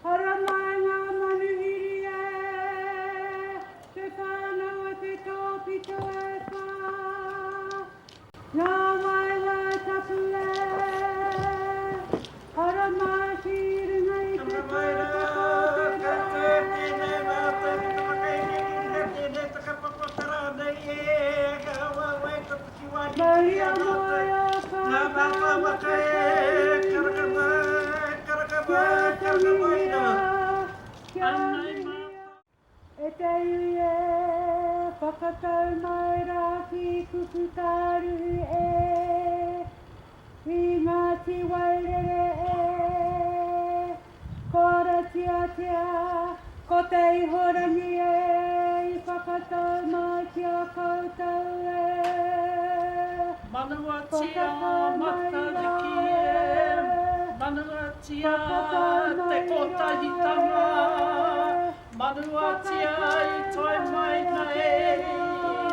Hara mai ngā manuhiri e, te whānau a te tōpito e whā. Ngā mai ngā tapu e, hara mai ki runga i te tōpito te Maria moia whānau e te iwi e, whakatau mai rā ki kuku kāruhi e, i Ngāti Wairere e, Ko Aratiatia, ko Te Ihorangi e, i whakatau mai ki a koutou e. Ngāruawāhia, Matariki e, Ngāruawāhia, te kotahitanga, Ngāruawāhia i toi mai nei, i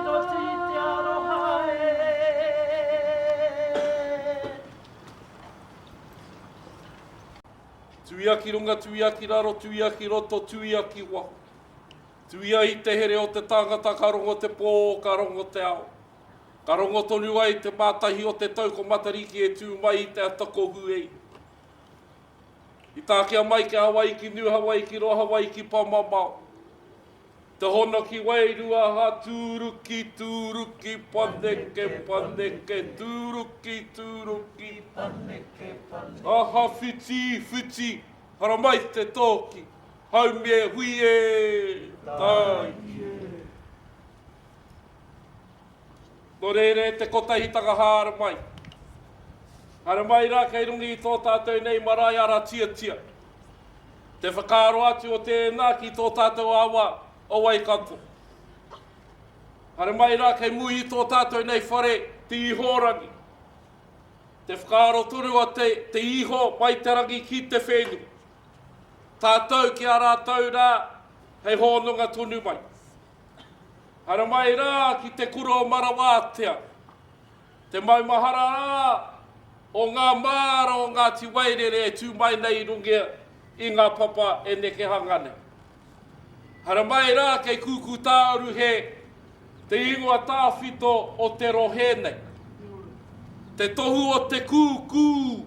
roti te aroha e. Tuia ki runga, tuia ki raro, tuia ki roto, tuia ki waho. Tuia i te here o te tangata, ka rongo te pō, ka rongo te ao. Ka rongo tonu ai te mātahi o te tau ko Matariki e tū mai i te atako huei. I tākia mai ke Hawaii ki New Hawaii ki Roa Hawaii ki Pamamao. Te hono ki wairua ha tūruki, tūruki, paneke, paneke, tūruki, tūruki, paneke, paneke. Aha, whiti, whiti, hara mai te tōki. Hau me hui e, tai. No rere te kotahitanga hara mai. Hara mai rā kei rungi i tō tātou nei marae Aratiatia. Te whakaaro atu o tēnā ki tō tātou awa o Waikato. Hara mai rā kei mui i tō tātou nei whare Te Ihorangi. Te whakaaro turu o te iho mai te rangi ki te whenu. Tātou ki a rātou rā hei hōnunga tonu mai. Hara mai rā ki te kuro o Ngāruawāhia. Te maumahara rā o ngā māra o Ngāti Wairere e tū mai nei rungia i ngā papa e neke hangane. Hara mai rā kei kuku tāru he te ingoa tāwhito o te rohe nei. Te tohu o te kūkū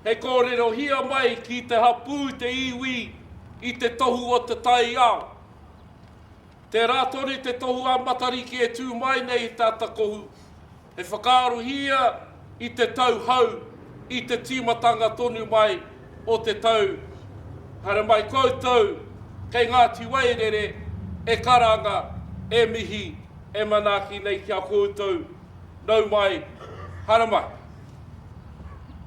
he kōrero hia mai ki te hapū te iwi i te tohu o te tai ao. Te rātori te tohu a Matariki e tū mai nei i tātakohu. He whakaaro hia i te tau hau, i te tīmatanga tonu mai o te tau. Hara mai koutou, kei Ngāti Wairere, e karanga, e mihi, e manaki nei kia koutou. Nau mai, hara mai.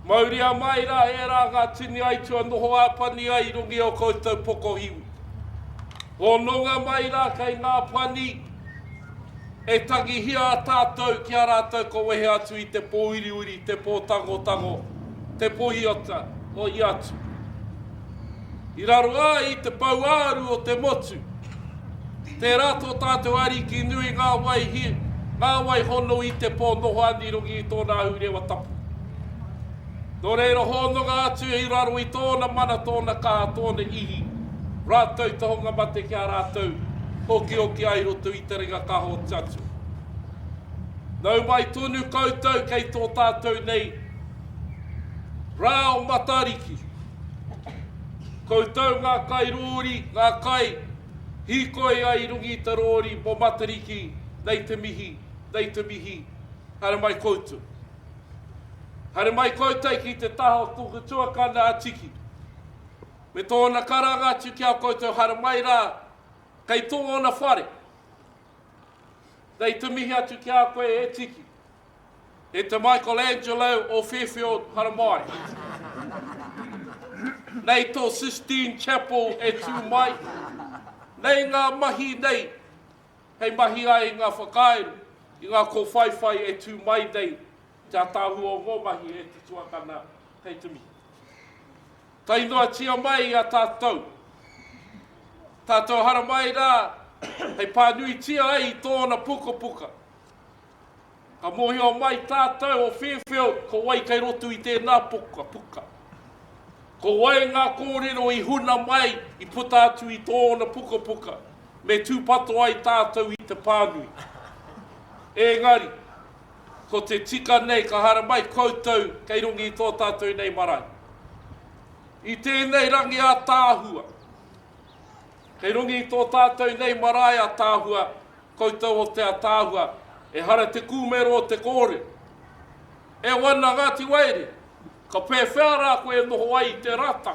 Mauria mai rā e rā ngā tini aitua noho āpani ai rungi o koutou pokohiwi. Hononga mai rā kei ngā pani e tangi hia a tātou ki a rātou ko wehe atu i te pōwhiri, te pōtango, te pōhiota o i atu. I raro ai i te pauāru o te motu. Te rato tātou ari ki nui ngā wai hono i te pō noho ani rungi i tōna hurewa tapu. Nō reira hononga atu i raro i tōna mana, tōna kaha, tōna ihi. Rātou te honga mate ki a rātou, hoki ai roto i te ringa kaho tatu. Nau mai tonu koutou kei tō tātou nei, rā o Matariki. Koutou ngā kai rōri, ngā kai hikoi ai rungi te rōri mo Matariki, nei te mihi, hara mai koutou. Hara mai koutou ki te taho tuku tuakana a tiki. Me tōna karanga atu ki a koutou hara mai rā, kei tōna whare. Nei te mihi atu ki a koe e tiki. E te Michelangelo o Fairfield hara mai. Nei tō Sistine Chapel e tū mai. Nei ngā mahi nei, hei mahi ai ngā whakairu, i ngā kōwhaiwhai e tū mai nei, te atahu o ngō mahi e te tuakana hei te mihi. Tai noa tia mai a tātou. Tātou hara mai rā, hei pānui tia ai i tōna puka. Ka mohi o mai tātou o Fairfield, ko wai kei rotu i tēnā puka. Ko wai ngā kōrero I huna mai I puta atu I tōna puka puka. Me tūpato ai tātou I te pānui. Engari, ko te tika nei ka hara mai koutou kei rungi I tō tātou nei marae. I tēnei rangi a tāhua. Kei rungi I tō tātou nei marae a tāhua, koutou o te a tāhua, e hara te kūmero o te kōre. E wana ngāti waere, ka pēwhara koe e noho ai I te rata.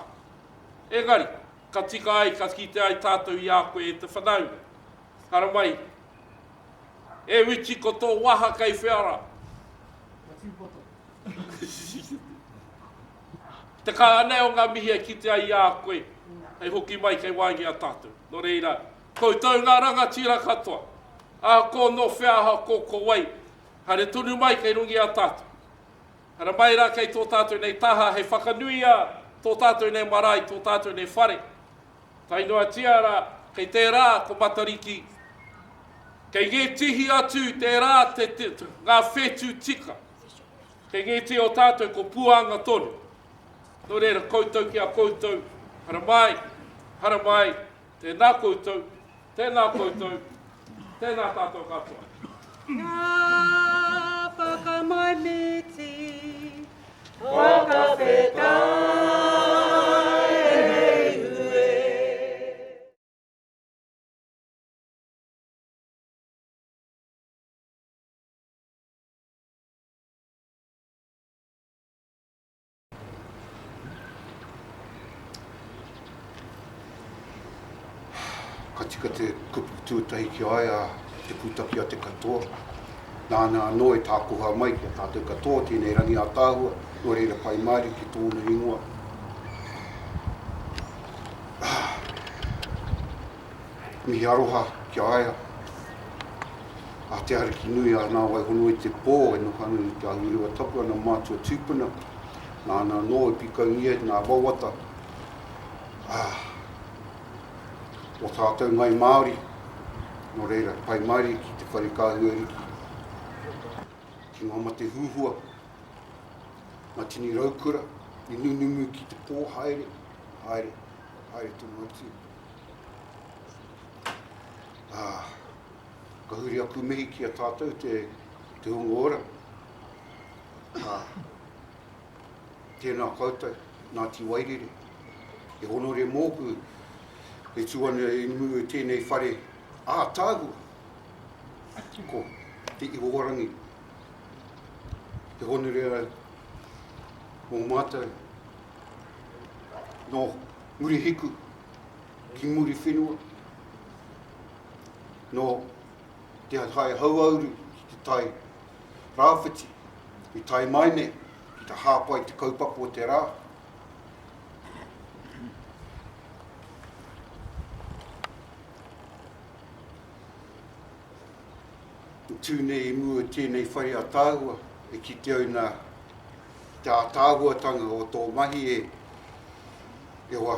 Engari, ka tika ai, ka kite ai tātou I a koe e te whanau. Hara mai, e wichi ko tō waha kei whiara. Te ka anei o ngā mihi e kite ai a koe, hei hoki mai kei wāngi a tātou. No reira, koutou ngā ranga tira katoa. A ko no whiaha ko wai, hare tunu mai kei rungi a tātou. Hara mai rā kei tō tātou nei taha, hei whakanui a tō tātou nei marae, tō tātou nei whare. Tai noa tiara, kei te rā ko Matariki. Kei ngē tihi atu te rā ngā whetu tika. Kei ngē te o tātou ko puanga tonu. No reira, koutou ki a koutou. Hara mai, tēnā koutou, tēnā tātou katoa. Ngā whakamaumiti, Whakawhetai hei ue. Ka tika te kupu tūtahi ki ai a te pūtaki a te katoa. Nāna anō e tākoha mai ki a tātou katoa, tēnei rangi a tāhua, no reira pai maari ki tōna ingoa. Mihi aroha ki aia. A te ariki nui a nā wai hono I te pō, e no hanu I te ahuriwa tapu ana mātua tūpuna. Nāna anō e pikau ia nā wawata. O tātou ngai Māori, no reira, pai Māori ki te wharikāhua riki. Ki ngā mate huhua, ngā tini raukura, I nunumu ki te pō haere tōnu atu. Ka huri aku mihi ki a tātou te hongo ora. Tēnā koutou, nā ti wairere. E honore mōku, e tuana I mua tēnei whare tāhua. Ko Te Ihorangi. Te honore o mātou. No muri hiku, ki muri whenua. No te hai hauauru, ki te tai rāwhiti, ki tai maine, ki te hāpai te kaupapa o te rā. Tūnei I mua tēnei whare a tāhua, e ki te au nā te a tāhuatanga o tō mahi e wā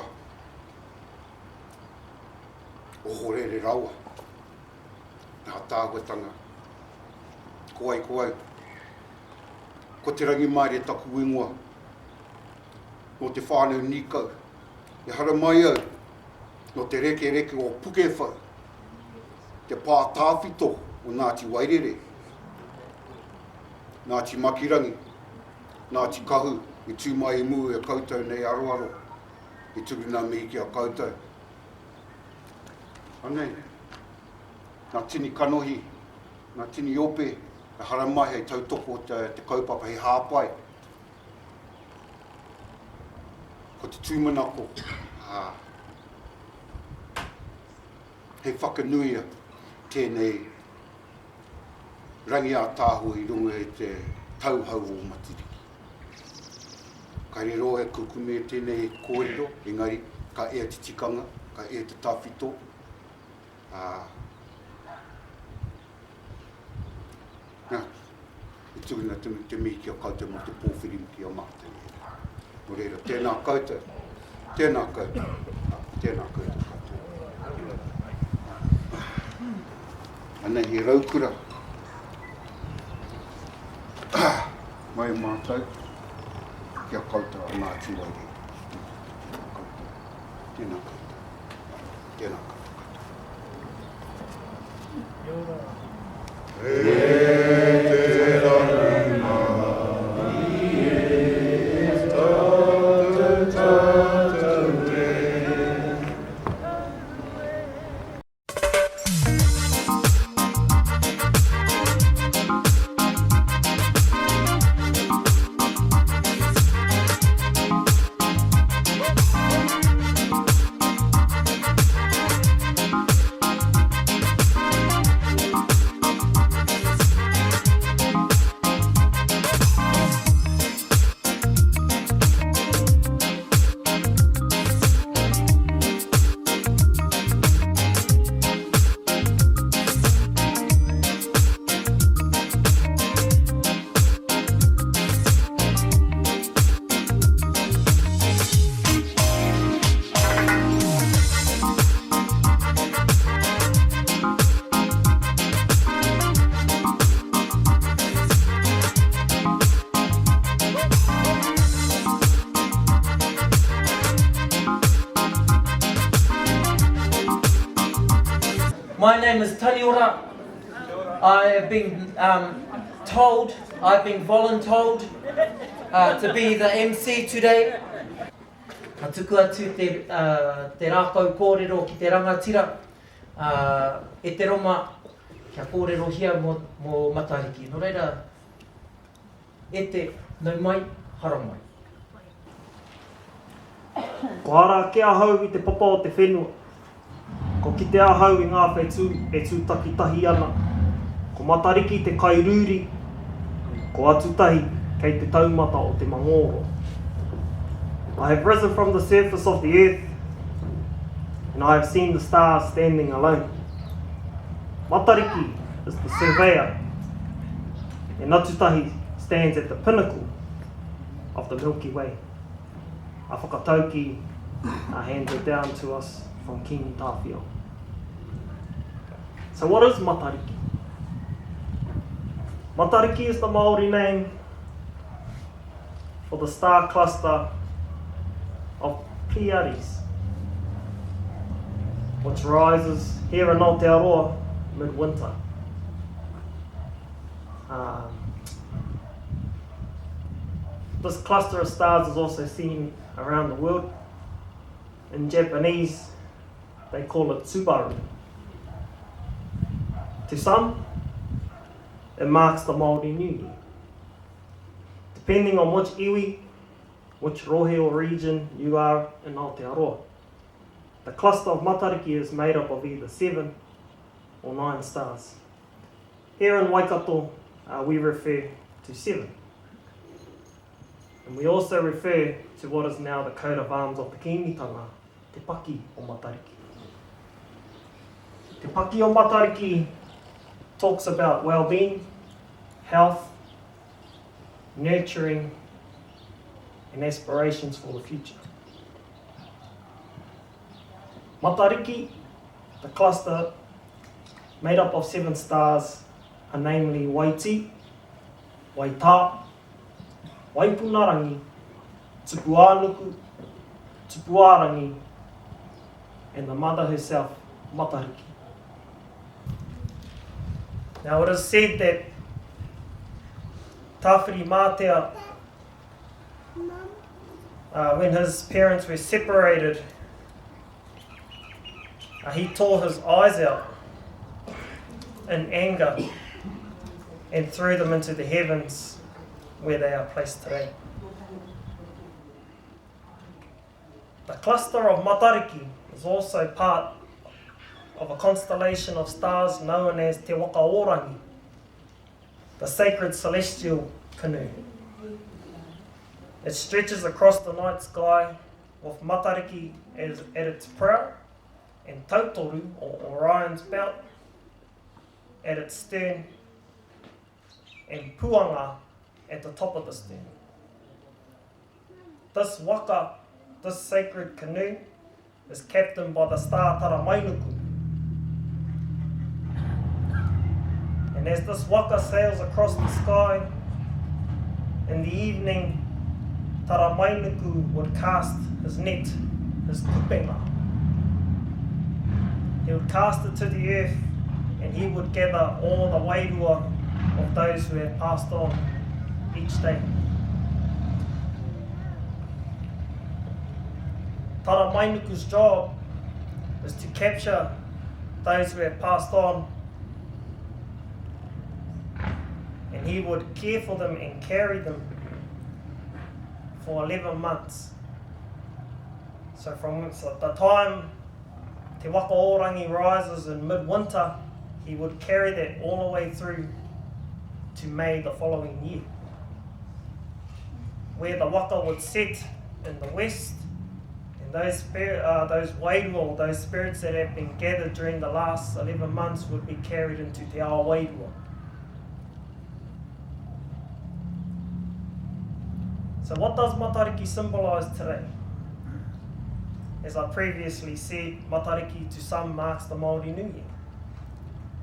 o horere rawa. Nā tāhuatanga. Ko ai. Ko te rangi mai e taku ingoa. No te whānau nikau. E hara mai au. No te reke o pukewhau. Te pā tāwhito o Ngāti Wairere. Ngāti Makirangi. Ngāti Kahu. I tūmai I mua e koutou nei aroaro. I turuna mihi ki a koutou. Anei. Ngā tini kanohi, ngā tini ope, e hara mai hei tautoko te kaupapa hei hāpai. Ko te tūmanako, hei whakanuia tēnei rangi a tāhua I runga e te tauhau o Matariki. Ka rero e kukume tēnei kōrero, engari ka ea te tikanga, ka ea te tawhito. I tūna te mihi ki a koutou mo te pōwhiri ki a mātai. No reira, tēnā koutou katoa. Ana he raukura. Mai mātou ki a koutou a Ngāti Wairere. Tēnā koutou. Tēnā koutou. My name is Te Ihorangi. I have been I've been voluntold to be the MC today. Ka tuku atu te rākau kōrero ki te rangatira. E te roma kia kōrero hia mō Matariki. No reira, e te nau mai, hara mai. Ko ara ke ahau I te papa o te whenua. Ko ki te ahau I ngā whetū e tūtaki tahi ana. Ko Matariki te kairūri, ko atutahi kei te taumata o te mangoro. I have risen from the surface of the earth, and I have seen the stars standing alone. Matariki is the surveyor, and atutahi stands at the pinnacle of the Milky Way. A whakatauki are handed down to us from King Tāwhio. So what is Matariki? Matariki is the Māori name for the star cluster of Pleiades, which rises here in Aotearoa midwinter. This cluster of stars is also seen around the world. In Japanese, they call it Tsubaru. To some, it marks the Māori New Year. Depending on which iwi, which rohe or region you are in Aotearoa. The cluster of Matariki is made up of either 7 or 9 stars. Here in Waikato, we refer to 7. And we also refer to what is now the coat of arms of the Kīnitanga, Te Paki o Matariki. Te Paki o Matariki talks about well-being, health, nurturing, and aspirations for the future. Matariki, the cluster made up of 7 stars, are namely Waiti, Waitā, Waipunarangi, Tupuanuku, Tupuarangi, and the mother herself, Matariki. Now it is said that Tāwhiri Mātea, when his parents were separated, he tore his eyes out in anger and threw them into the heavens where they are placed today. The cluster of Matariki is also part of a constellation of stars known as Te Ihorangi, the sacred celestial canoe. It stretches across the night sky with Matariki at its prow and Tautoru, or Orion's belt, at its stern, and Puanga at the top of the stern. This sacred canoe, is captained by the star Taramainuku. And as this waka sails across the sky, in the evening, Taramainuku would cast his net, his tupenga, he would cast it to the earth, and he would gather all the wairua of those who had passed on each day. Tara Mainuku's job is to capture those who have passed on, and he would care for them and carry them for 11 months. So from the time Te Ihorangi rises in midwinter, he would carry that all the way through to May the following year, where the waka would set in the west, and those wairua, those spirits that have been gathered during the last 11 months would be carried into Te Ao Wairua. So what does Matariki symbolise today? As I previously said, Matariki to some marks the Māori New Year,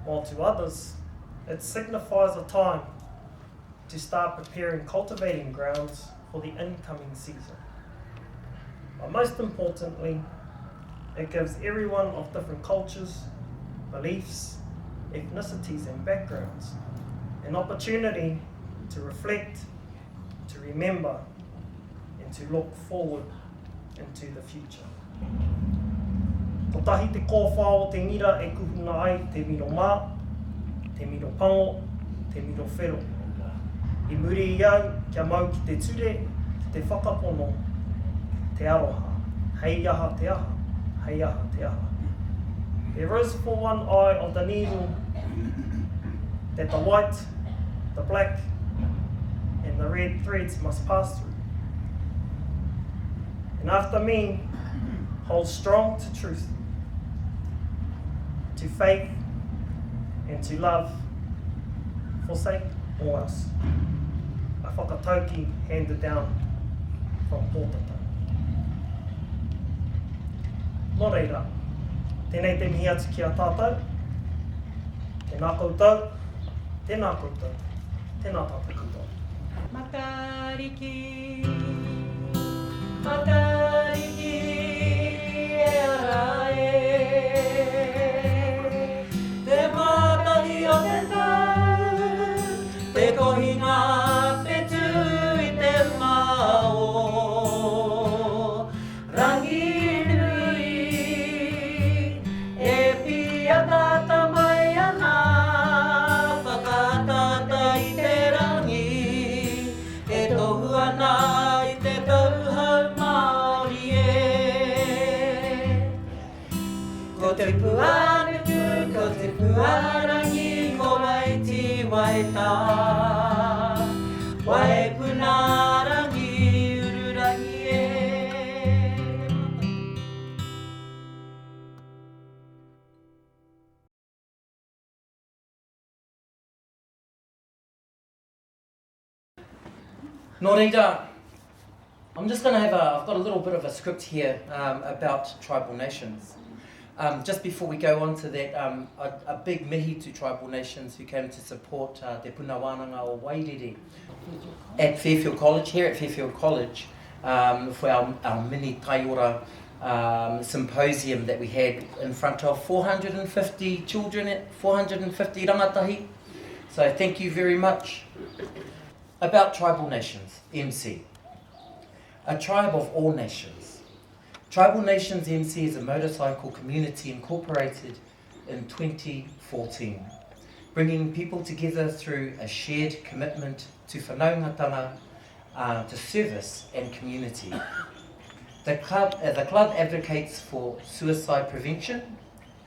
while to others it signifies a time to start preparing cultivating grounds for the incoming season. But most importantly, it gives everyone of different cultures, beliefs, ethnicities and backgrounds an opportunity to reflect, to remember, and to look forward into the future. Ko tahi te kōwhao te ngira e kuhuna ai te miro mā, te miro pango, te miro whero. I muri i au kia mau ki te ture, ki te whakapono, te aroha. Hei aha te aha, hei aha te aha. There is for one eye of the needle that the white, the black, and the red threads must pass through. And after me, hold strong to truth, to faith, and to love, forsake all else. A whakatauki handed down from pōtata. Nō reira, tēnei te mihi atu ki a tātou, tēnā koutou, tēnā koutou, tēnā tātou koutou. Matariki, Matariki, e ara e. Te mātahi o te tau, te kohina whetū i te mao. Rangi nui, e pia tata mai ana, whakatata i te rangi, e tohu ana i te tauhau Māori e. Ko te puanuku, ko te puarangi, ko waiti waita, wai punarangi ururangi e. Nō reira, I'm just going to I've got a little bit of a script here about tribal nations. Just before we go on to that, a big mihi to tribal nations who came to support Te Punawānanga o Wairere at Fairfield College, here at Fairfield College, for our mini Taiora symposium that we had in front of 450 children, 450 rangatahi. So thank you very much. About tribal nations, MC. A tribe of all nations. Tribal Nations MC is a motorcycle community incorporated in 2014, bringing people together through a shared commitment to whanaungatanga, to service and community. The club advocates for suicide prevention,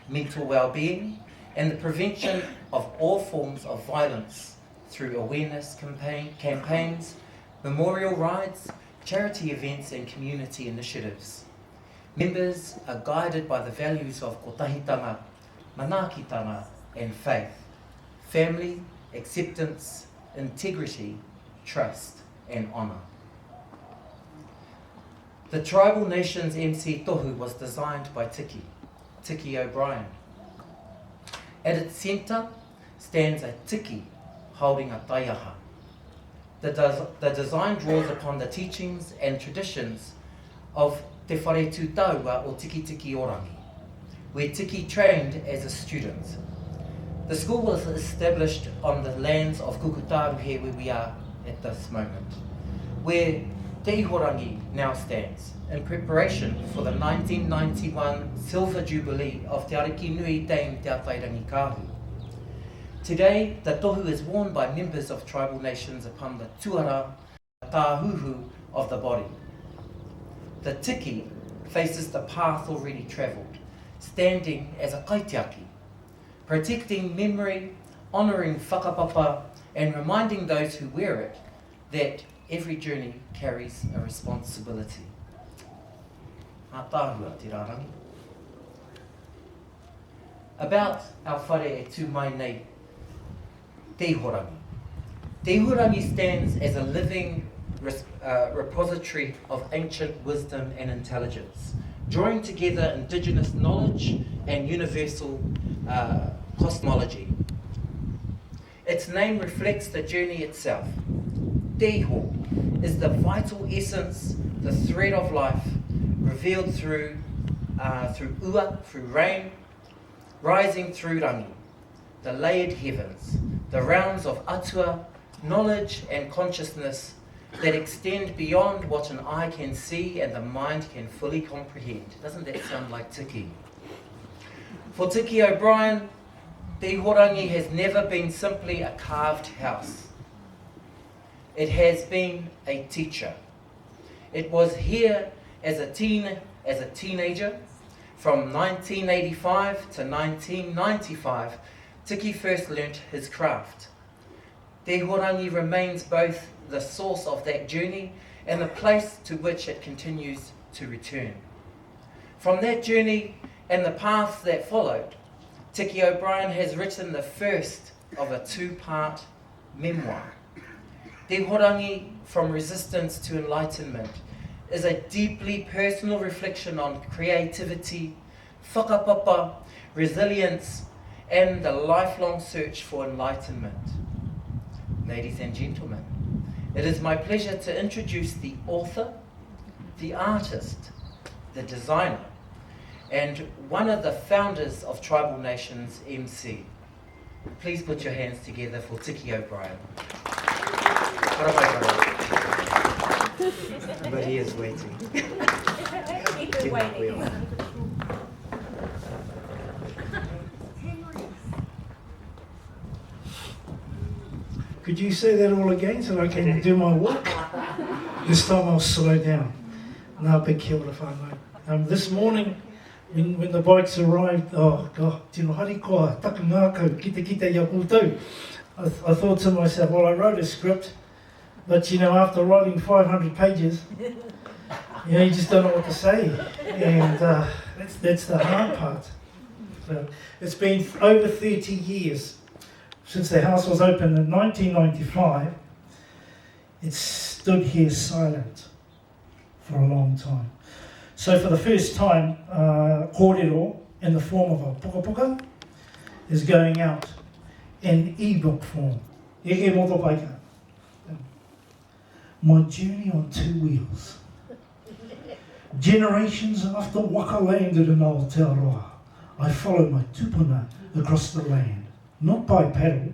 mental well-being, and the prevention of all forms of violence through awareness campaigns, memorial rides, charity events and community initiatives. Members are guided by the values of kotahitanga, manaakitanga and faith, family, acceptance, integrity, trust and honour. The Tribal Nations MC Tohu was designed by Tiki O'Brien. At its centre stands a tiki holding a taiaha. The design draws upon the teachings and traditions of Te Whare Tūtaua o Te Ihorangi, where Tiki trained as a student. The school was established on the lands of Kukutaruhe, where we are at this moment, where Te Ihorangi now stands, in preparation for the 1991 Silver Jubilee of Te Ariki Nui Dame Te Awhairangi Kahu. Today, the tohu is worn by members of tribal nations upon the tuara tāhuhu of the body. The tiki faces the path already travelled, standing as a kaitiaki, protecting memory, honouring whakapapa, and reminding those who wear it that every journey carries a responsibility. Ngā tāhua te rārangi. About our whare e tū mai nei, Te Ihorangi. Te Ihorangi stands as a living repository of ancient wisdom and intelligence, drawing together indigenous knowledge and universal cosmology. Its name reflects the journey itself. Te Iho is the vital essence, the thread of life, revealed through ua, through rain, rising through rangi, the layered heavens, the realms of atua, knowledge and consciousness that extend beyond what an eye can see and the mind can fully comprehend. Doesn't that sound like Tiki? For Tiki O'Brien, Te Ihorangi has never been simply a carved house. It has been a teacher. It was here as a teenager, from 1985 to 1995, Tiki first learnt his craft. Te Ihorangi remains both the source of that journey and the place to which it continues to return. From that journey and the path that followed, Tiki O'Brien has written the first of a two-part memoir. Te Ihorangi, From Resistance to Enlightenment, is a deeply personal reflection on creativity, whakapapa, resilience, and the lifelong search for enlightenment. Ladies and gentlemen, it is my pleasure to introduce the author, the artist, the designer, and one of the founders of Tribal Nations MC. Please put your hands together for Tiki O'Brien. But he is waiting. He's waiting. Could you say that all again so I can do my work? This time I'll slow down. Nā pe kia ora whānau. This morning, when the bikes arrived, oh God, tino harikoa, taka ngākau, kita ia koutou. I thought to myself, well, I wrote a script, but you know, after writing 500 pages, you know, you just don't know what to say. And that's the hard part. So it's been over 30 years since the house was opened in 1995. It stood here silent for a long time. So for the first time, kōrero in the form of a puka puka is going out in e-book form. E moto paika. My journey on two wheels. Generations after waka landed in Aotearoa, I followed my tupuna across the land, not by paddle,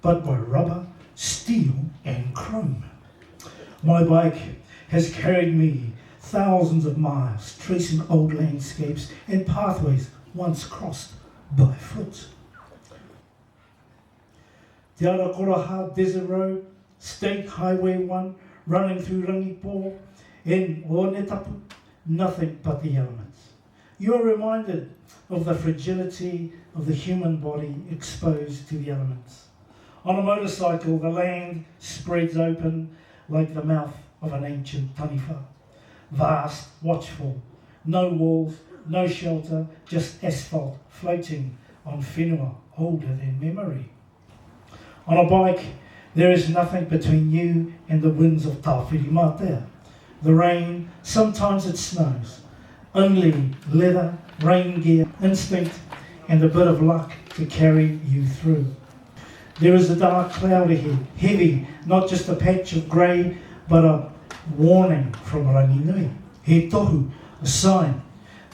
but by rubber, steel and chrome. My bike has carried me thousands of miles, tracing old landscapes and pathways once crossed by foot. Te Arakoraha Desert Road, State Highway 1, running through Rangipo, and Onetapu, nothing but the elements. You are reminded of the fragility of the human body exposed to the elements. On a motorcycle, the land spreads open like the mouth of an ancient taniwha. Vast, watchful, no walls, no shelter, just asphalt floating on whenua older than memory. On a bike, there is nothing between you and the winds of Tāwhiri Mātea. The rain, sometimes it snows. Only leather, rain gear, instinct, and a bit of luck to carry you through. There is a dark cloud ahead, heavy, not just a patch of grey, but a warning from Rangi Nui. He tohu, a sign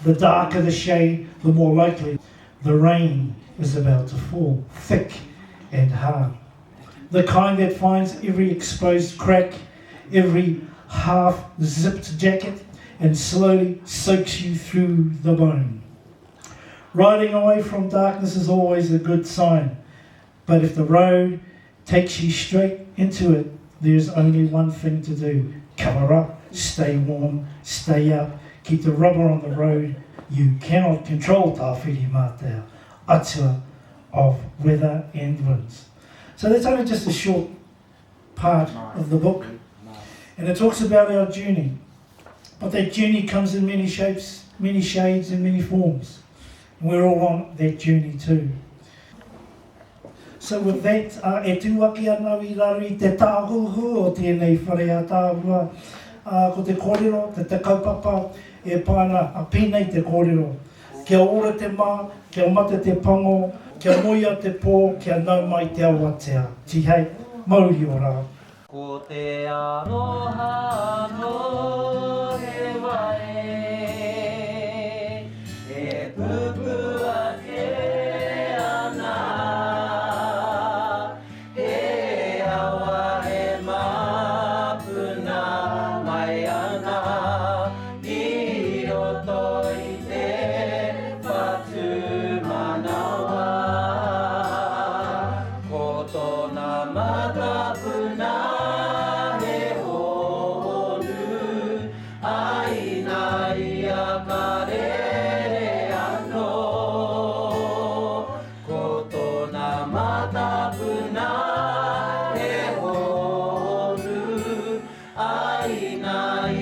The darker the shade, the more likely the rain is about to fall, thick and hard. The kind that finds every exposed crack, every half-zipped jacket, and slowly soaks you through the bone. Riding away from darkness is always a good sign, but if the road takes you straight into it, there's only one thing to do. Cover up, stay warm, stay up, keep the rubber on the road. You cannot control tāwhiri mātea, atua of weather and winds. So that's only just a short part of the book. And it talks about our journey. But that journey comes in many shapes, many shades and many forms. And we're all on that journey too. So with that, e tūaki anau I rari te tāhuhu o tēnei whare a tāhua. Ko te kōrero, te kaupapa, e pāna a pēnei te kōrero. Kia ora te mā, kia mata te pango, kia moia te pō, kia nau mai te awatea. Tihei, mauri o rā. Ko te aroha no he wae, e pupua ke ana, he awa e mapuna mai ana, I roto I te whatu manawa, ko tōna matapuna. Ai nai